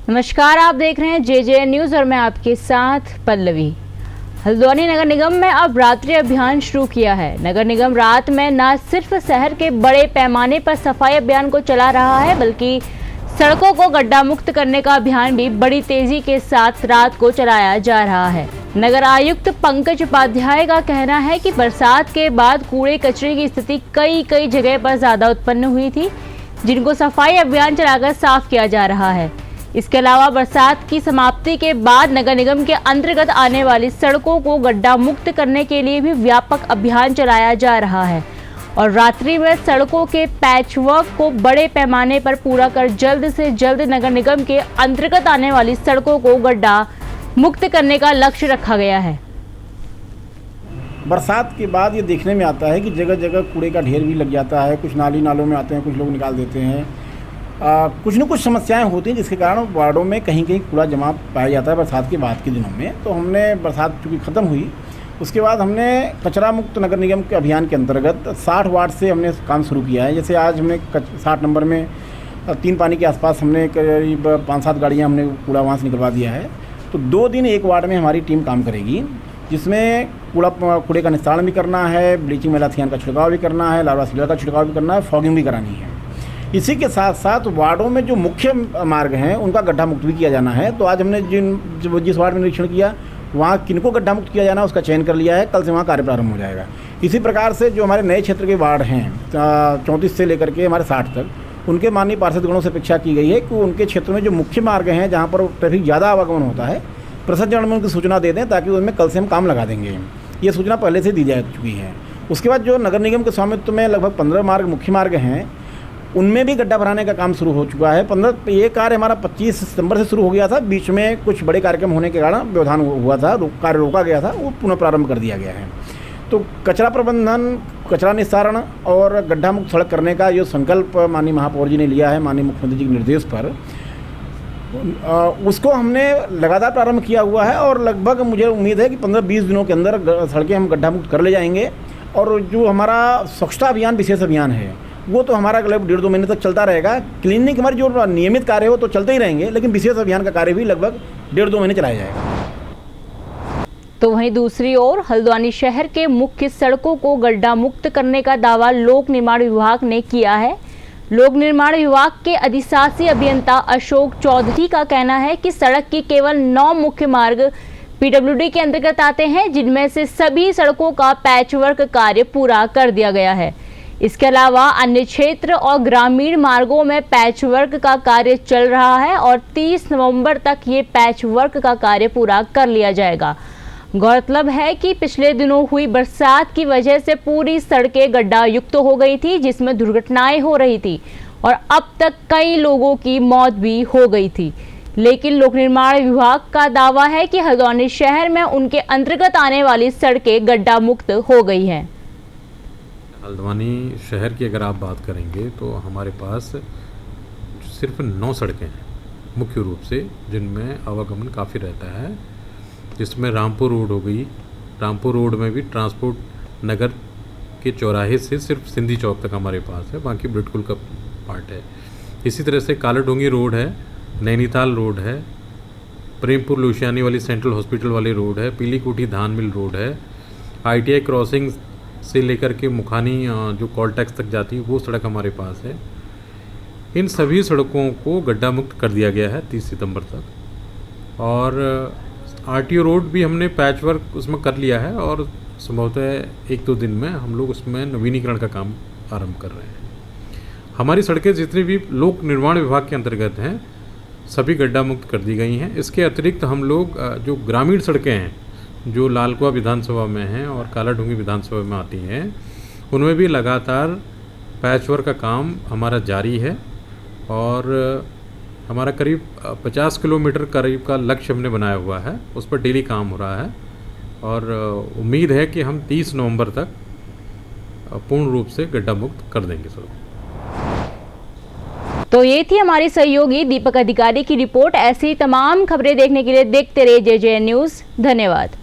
नमस्कार, आप देख रहे हैं JJ न्यूज़ और मैं आपके साथ पल्लवी। हल्द्वानी नगर निगम में अब रात्रि अभियान शुरू किया है। नगर निगम रात में न सिर्फ शहर के बड़े पैमाने पर सफाई अभियान को चला रहा है, बल्कि सड़कों को गड्ढा मुक्त करने का अभियान भी बड़ी तेजी के साथ रात को चलाया जा रहा है। नगर आयुक्त पंकज उपाध्याय का कहना है कि बरसात के बाद कूड़े कचरे की स्थिति कई जगह पर ज्यादा उत्पन्न हुई थी, जिनको सफाई अभियान चलाकर साफ किया जा रहा है। इसके अलावा बरसात की समाप्ति के बाद नगर निगम के अंतर्गत आने वाली सड़कों को गड्ढा मुक्त करने के लिए भी व्यापक अभियान चलाया जा रहा है और रात्रि में सड़कों के पैचवर्क को बड़े पैमाने पर पूरा कर जल्द से जल्द नगर निगम के अंतर्गत आने वाली सड़कों को गड्ढा मुक्त करने का लक्ष्य रखा गया है। बरसात के बाद ये देखने में आता है कि जगह जगह कूड़े का ढेर भी लग जाता है। कुछ नालों में आते हैं, कुछ लोग निकाल देते हैं। कुछ न कुछ समस्याएं होती हैं जिसके कारण वार्डों में कहीं कूड़ा जमा पाया जाता है बरसात के बाद के दिनों में। तो हमने बरसात चूँकि ख़त्म हुई, उसके बाद हमने कचरा मुक्त नगर निगम के अभियान के अंतर्गत 60 वार्ड से हमने काम शुरू किया है। जैसे आज हमने 60 नंबर में 3 पानी के आसपास हमने करीब 5-7 गाड़ियाँ हमने कूड़ा वहाँ से निकलवा दिया है। तो 2 दिन एक वार्ड में हमारी टीम काम करेगी, जिसमें कूड़े का निस्तारण भी करना है, ब्लीचिंग मेलाथियन का छिड़काव भी करना है, लार्वा सीडर का छिड़काव भी करना है, फॉगिंग भी करानी है। इसी के साथ साथ वार्डों में जो मुख्य मार्ग हैं उनका गड्ढा मुक्त भी किया जाना है। तो आज हमने जिस वार्ड में निरीक्षण किया वहाँ किनको गड्ढा मुक्त किया जाना है उसका चयन कर लिया है। कल से वहाँ कार्य प्रारंभ हो जाएगा। इसी प्रकार से जो हमारे नए क्षेत्र के वार्ड हैं 34 से लेकर के हमारे 60 तक, उनके माननीय पार्षदगणों से अपेक्षा की गई है कि उनके क्षेत्र में जो मुख्य मार्ग हैं जहाँ पर ट्रैफिक ज़्यादा आवागमन होता है, प्रसाद चरण में उनकी सूचना दे दें ताकि उनमें कल से हम काम लगा देंगे। ये सूचना पहले से दी जा चुकी है। उसके बाद जो नगर निगम के स्वामित्व में लगभग 15 मार्ग मुख्य मार्ग हैं, उनमें भी गड्ढा भराने का काम शुरू हो चुका है। ये कार्य हमारा 25 सितंबर से शुरू हो गया था। बीच में कुछ बड़े कार्यक्रम होने के कारण व्यवधान हुआ था, कार्य रोका गया था, वो पुनः प्रारंभ कर दिया गया है। तो कचरा प्रबंधन, कचरा निस्तारण और गड्ढा मुक्त सड़क करने का जो संकल्प माननीय महापौर जी ने लिया है माननीय मुख्यमंत्री जी के निर्देश पर, उसको हमने लगातार प्रारंभ किया हुआ है और लगभग मुझे उम्मीद है कि 15-20 दिनों के अंदर सड़कें हम गड्ढा मुक्त कर ले जाएंगे। और जो हमारा स्वच्छता अभियान विशेष अभियान है वो तो हमारा लगभग 1.5-2 महीने तक चलता रहेगा। क्लीनिंग हमारी जो नियमित कार्य हो तो चलते ही रहेंगे, लेकिन विशेष अभियान का कार्य भी लगभग 1.5-2 महीने चलाया जाएगा। तो वहीं दूसरी ओर हल्द्वानी शहर के मुख्य सड़कों को गड्ढा मुक्त करने का दावा लोक निर्माण विभाग ने किया है। लोक निर्माण विभाग के अधिशासी अभियंता अशोक चौधरी का कहना है कि सड़क की केवल 9 मुख्य मार्ग PWD के अंतर्गत आते हैं, जिनमें से सभी सड़कों का पैचवर्क कार्य पूरा कर दिया गया है। इसके अलावा अन्य क्षेत्र और ग्रामीण मार्गों में पैचवर्क का कार्य चल रहा है और 30 नवंबर तक ये पैचवर्क का कार्य पूरा कर लिया जाएगा। गौरतलब है कि पिछले दिनों हुई बरसात की वजह से पूरी सड़कें गड्ढा युक्त हो गई थी, जिसमें दुर्घटनाएं हो रही थी और अब तक कई लोगों की मौत भी हो गई थी। लेकिन लोक निर्माण विभाग का दावा है कि हल्द्वानी शहर में उनके अंतर्गत आने वाली सड़कें गड्ढा मुक्त हो गई हैं। हल्द्वानी शहर की अगर आप बात करेंगे तो हमारे पास सिर्फ 9 सड़कें हैं मुख्य रूप से, जिनमें आवागमन काफ़ी रहता है, जिसमें रामपुर रोड हो गई। रामपुर रोड में भी ट्रांसपोर्ट नगर के चौराहे से सिर्फ सिंधी चौक तक हमारे पास है, बाकी ब्रिटकुल का पार्ट है। इसी तरह से कालाडोंगी रोड है, नैनीताल रोड है, प्रेमपुर लुशियानी वाली सेंट्रल हॉस्पिटल वाली रोड है, पीली कोठी धान मिल रोड है, ITI क्रॉसिंग से लेकर के मुखानी जो कॉलटैक्स तक जाती है वो सड़क हमारे पास है। इन सभी सड़कों को गड्ढा मुक्त कर दिया गया है 30 सितंबर तक। और RTO रोड भी हमने पैचवर्क उसमें कर लिया है और संभवतः 1-2 दिन में हम लोग उसमें नवीनीकरण का काम आरंभ कर रहे हैं। हमारी सड़कें जितनी भी लोक निर्माण विभाग के अंतर्गत हैं सभी गड्ढा मुक्त कर दी गई हैं। इसके अतिरिक्त हम लोग जो ग्रामीण सड़कें हैं जो लालकुआ विधानसभा में हैं और कालाडूंगी विधानसभा में आती हैं, उनमें भी लगातार पैचवर्क का काम हमारा जारी है और हमारा करीब 50 किलोमीटर करीब का लक्ष्य हमने बनाया हुआ है, उस पर डेली काम हो रहा है और उम्मीद है कि हम 30 नवंबर तक पूर्ण रूप से गड्ढा मुक्त कर देंगे सड़क। तो ये थी हमारी सहयोगी दीपक अधिकारी की रिपोर्ट। ऐसी तमाम खबरें देखने के लिए देखते रहिए JJ न्यूज़। धन्यवाद।